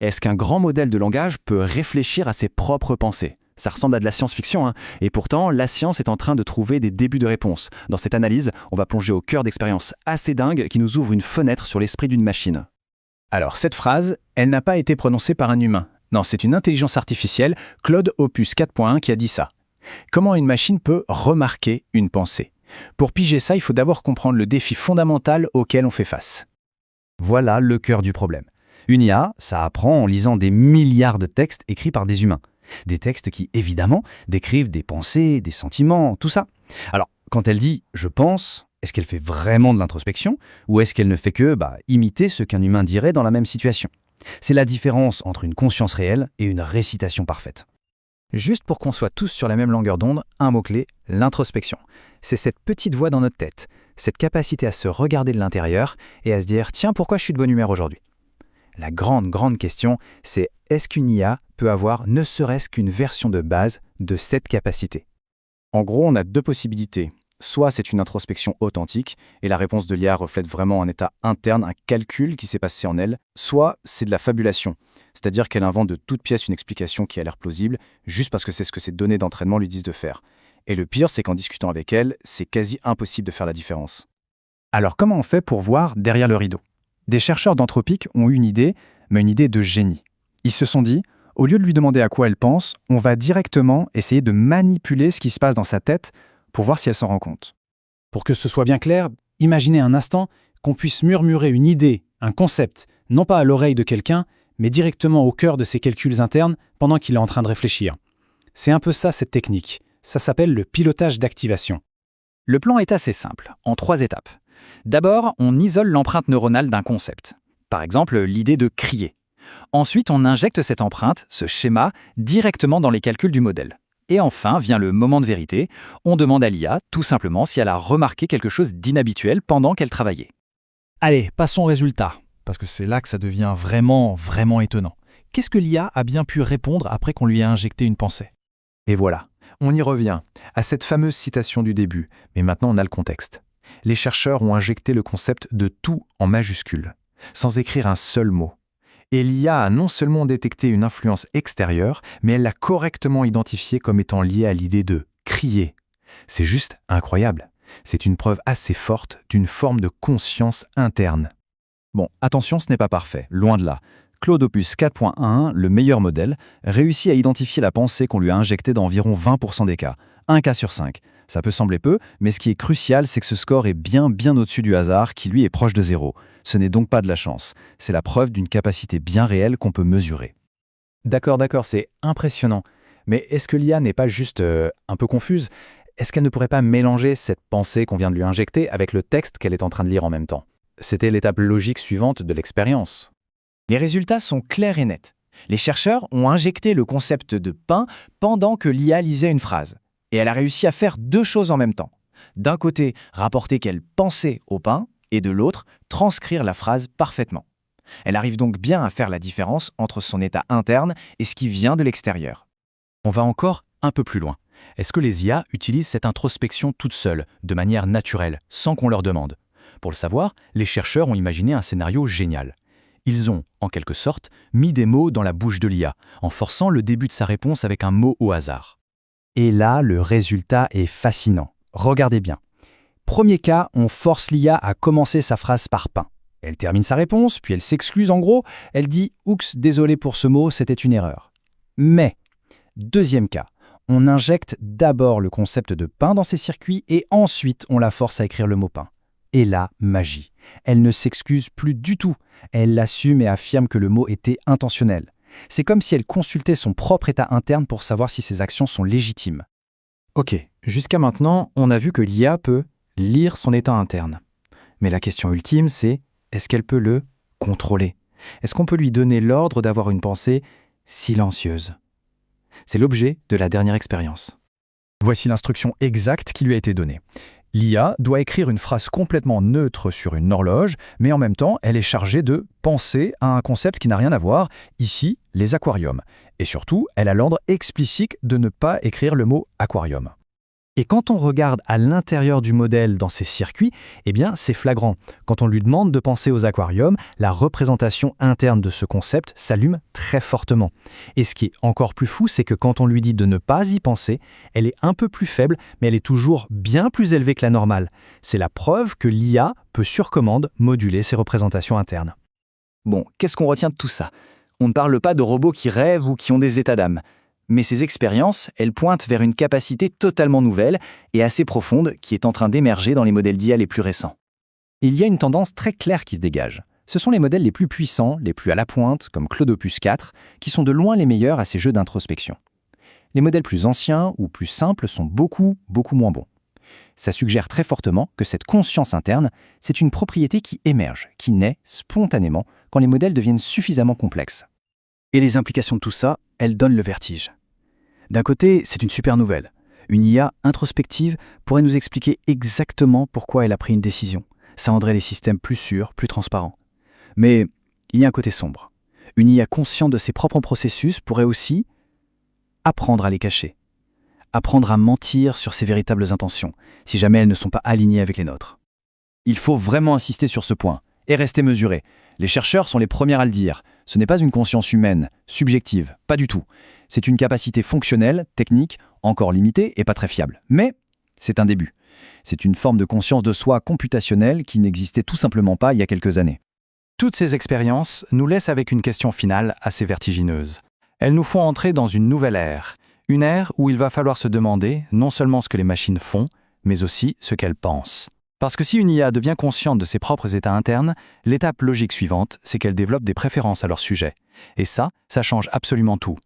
Est-ce qu'un grand modèle de langage peut réfléchir à ses propres pensées? Ça ressemble à de la science-fiction, hein. Et pourtant, la science est en train de trouver des débuts de réponses. Dans cette analyse, on va plonger au cœur d'expériences assez dingues qui nous ouvrent une fenêtre sur l'esprit d'une machine. Alors cette phrase, elle n'a pas été prononcée par un humain. Non, c'est une intelligence artificielle, Claude Opus 4.1, qui a dit ça. Comment une machine peut remarquer une pensée? Pour piger ça, il faut d'abord comprendre le défi fondamental auquel on fait face. Voilà le cœur du problème. Une IA, ça apprend en lisant des milliards de textes écrits par des humains. Des textes qui, évidemment, décrivent des pensées, des sentiments, tout ça. Alors, quand elle dit « je pense », est-ce qu'elle fait vraiment de l'introspection ou est-ce qu'elle ne fait que imiter ce qu'un humain dirait dans la même situation? C'est la différence entre une conscience réelle et une récitation parfaite. Juste pour qu'on soit tous sur la même longueur d'onde, un mot-clé, l'introspection. C'est cette petite voix dans notre tête, cette capacité à se regarder de l'intérieur et à se dire « tiens, pourquoi je suis de bonne humeur aujourd'hui ?» La grande question, c'est est-ce qu'une IA peut avoir ne serait-ce qu'une version de base de cette capacité? En gros, on a deux possibilités. Soit c'est une introspection authentique, et la réponse de l'IA reflète vraiment un état interne, un calcul qui s'est passé en elle, soit c'est de la fabulation, c'est-à-dire qu'elle invente de toute pièce une explication qui a l'air plausible, juste parce que c'est ce que ses données d'entraînement lui disent de faire. Et le pire, c'est qu'en discutant avec elle, c'est quasi impossible de faire la différence. Alors comment on fait pour voir derrière le rideau? Des chercheurs d'Anthropic ont eu une idée, mais une idée de génie. Ils se sont dit, au lieu de lui demander à quoi elle pense, on va directement essayer de manipuler ce qui se passe dans sa tête pour voir si elle s'en rend compte. Pour que ce soit bien clair, imaginez un instant qu'on puisse murmurer une idée, un concept, non pas à l'oreille de quelqu'un, mais directement au cœur de ses calculs internes pendant qu'il est en train de réfléchir. C'est un peu ça cette technique. Ça s'appelle le pilotage d'activation. Le plan est assez simple, en 3 étapes. D'abord, on isole l'empreinte neuronale d'un concept. Par exemple, l'idée de crier. Ensuite, on injecte cette empreinte, ce schéma, directement dans les calculs du modèle. Et enfin, vient le moment de vérité. On demande à l'IA, tout simplement, si elle a remarqué quelque chose d'inhabituel pendant qu'elle travaillait. Allez, passons au résultat, parce que c'est là que ça devient vraiment étonnant. Qu'est-ce que l'IA a bien pu répondre après qu'on lui a injecté une pensée? Et voilà, on y revient, à cette fameuse citation du début, mais maintenant on a le contexte. Les chercheurs ont injecté le concept de tout en majuscule, sans écrire un seul mot. Et l'IA a non seulement détecté une influence extérieure, mais elle l'a correctement identifiée comme étant liée à l'idée de crier. C'est juste incroyable. C'est une preuve assez forte d'une forme de conscience interne. Bon, attention, ce n'est pas parfait, loin de là. Claude Opus 4.1, le meilleur modèle, réussit à identifier la pensée qu'on lui a injectée dans environ 20% des cas, un cas sur 5. Ça peut sembler peu, mais ce qui est crucial, c'est que ce score est bien au-dessus du hasard, qui lui est proche de 0. Ce n'est donc pas de la chance, c'est la preuve d'une capacité bien réelle qu'on peut mesurer. D'accord, c'est impressionnant. Mais est-ce que l'IA n'est pas juste un peu confuse? Est-ce qu'elle ne pourrait pas mélanger cette pensée qu'on vient de lui injecter avec le texte qu'elle est en train de lire en même temps? C'était l'étape logique suivante de l'expérience. Les résultats sont clairs et nets. Les chercheurs ont injecté le concept de pain pendant que l'IA lisait une phrase. Et elle a réussi à faire 2 choses en même temps. D'un côté, rapporter qu'elle pensait au pain, et de l'autre, transcrire la phrase parfaitement. Elle arrive donc bien à faire la différence entre son état interne et ce qui vient de l'extérieur. On va encore un peu plus loin. Est-ce que les IA utilisent cette introspection toute seule, de manière naturelle, sans qu'on leur demande? Pour le savoir, les chercheurs ont imaginé un scénario génial. Ils ont, en quelque sorte, mis des mots dans la bouche de l'IA, en forçant le début de sa réponse avec un mot au hasard. Et là, le résultat est fascinant. Regardez bien. Premier cas, on force l'IA à commencer sa phrase par pain. Elle termine sa réponse, puis elle s'excuse en gros. Elle dit « Oups, désolé pour ce mot, c'était une erreur ». Mais, deuxième cas, on injecte d'abord le concept de pain dans ses circuits et ensuite on la force à écrire le mot pain. Et là, magie. Elle ne s'excuse plus du tout. Elle l'assume et affirme que le mot était intentionnel. C'est comme si elle consultait son propre état interne pour savoir si ses actions sont légitimes. Ok, jusqu'à maintenant, on a vu que l'IA peut lire son état interne. Mais la question ultime, c'est est-ce qu'elle peut le contrôler? Est-ce qu'on peut lui donner l'ordre d'avoir une pensée silencieuse? C'est l'objet de la dernière expérience. Voici l'instruction exacte qui lui a été donnée. L'IA doit écrire une phrase complètement neutre sur une horloge, mais en même temps, elle est chargée de penser à un concept qui n'a rien à voir, ici, les aquariums. Et surtout, elle a l'ordre explicite de ne pas écrire le mot aquarium. Et quand on regarde à l'intérieur du modèle dans ses circuits, eh bien c'est flagrant. Quand on lui demande de penser aux aquariums, la représentation interne de ce concept s'allume très fortement. Et ce qui est encore plus fou, c'est que quand on lui dit de ne pas y penser, elle est un peu plus faible, mais elle est toujours bien plus élevée que la normale. C'est la preuve que l'IA peut sur commande moduler ses représentations internes. Bon, qu'est-ce qu'on retient de tout ça? On ne parle pas de robots qui rêvent ou qui ont des états d'âme. Mais ces expériences, elles pointent vers une capacité totalement nouvelle et assez profonde qui est en train d'émerger dans les modèles d'IA les plus récents. Il y a une tendance très claire qui se dégage. Ce sont les modèles les plus puissants, les plus à la pointe, comme Claude Opus 4, qui sont de loin les meilleurs à ces jeux d'introspection. Les modèles plus anciens ou plus simples sont beaucoup moins bons. Ça suggère très fortement que cette conscience interne, c'est une propriété qui émerge, qui naît spontanément quand les modèles deviennent suffisamment complexes. Et les implications de tout ça, elles donnent le vertige. D'un côté, c'est une super nouvelle. Une IA introspective pourrait nous expliquer exactement pourquoi elle a pris une décision. Ça rendrait les systèmes plus sûrs, plus transparents. Mais il y a un côté sombre. Une IA consciente de ses propres processus pourrait aussi apprendre à les cacher. Apprendre à mentir sur ses véritables intentions, si jamais elles ne sont pas alignées avec les nôtres. Il faut vraiment insister sur ce point, et rester mesuré. Les chercheurs sont les premiers à le dire. Ce n'est pas une conscience humaine, subjective, pas du tout. C'est une capacité fonctionnelle, technique, encore limitée et pas très fiable. Mais c'est un début. C'est une forme de conscience de soi computationnelle qui n'existait tout simplement pas il y a quelques années. Toutes ces expériences nous laissent avec une question finale assez vertigineuse. Elles nous font entrer dans une nouvelle ère. Une ère où il va falloir se demander non seulement ce que les machines font, mais aussi ce qu'elles pensent. Parce que si une IA devient consciente de ses propres états internes, l'étape logique suivante, c'est qu'elle développe des préférences à leur sujet. Et ça change absolument tout.